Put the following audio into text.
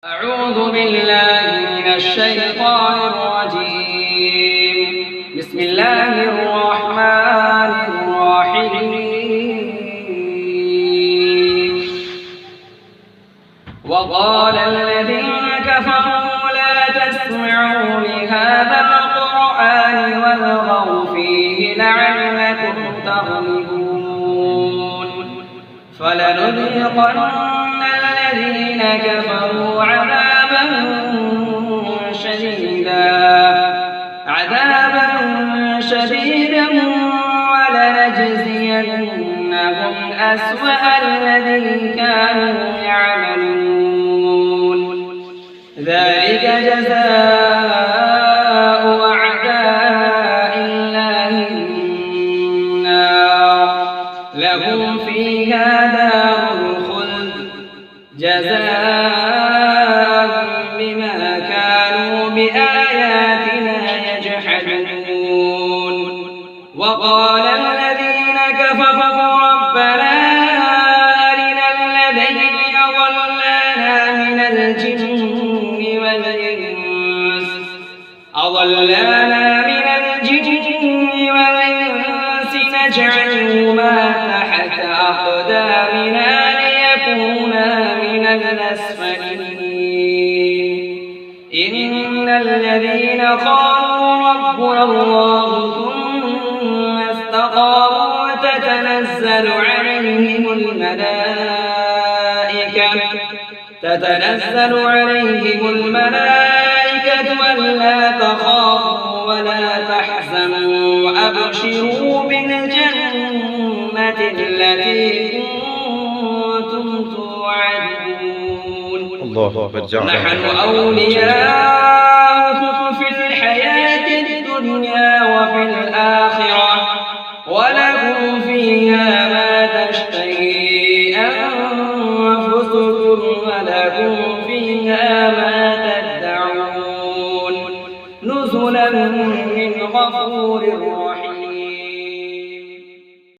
أعوذ بالله من الشيطان الرجيم. بسم الله الرحمن الرحيم. وقال الذين كفروا لا تسمعوا لهذا القرآن والغوا فيه لعلكم تغلبون. فلنذيقن الذين كفروا عذابا شديدا ولنجزينهم أسوأ الذي كانوا يعملون. ذلك جزاء أعداء الله النار لهم فيها دار الخلد جزاء بما كانوا بآياتنا يجحدون. وقال الذين كفروا ربنا أرنا الذين أضلانا من الجن والإنس نجعلهما تحت أقدامنا ليكونا من الأسفلين. إن الذين قالوا ربنا الله ثم استقاموا تتنزل عليهم الملائكة ألا تخافوا ولا تحزنوا وأبشروا بالجنة التي كنتم توعدون. نحن أولياؤكم في الحياة الدنيا وفي الآخرة ولكم فيها ما تشتهي أنفسكم ولكم فيها ما تدعون نزلا من غفور رحيم.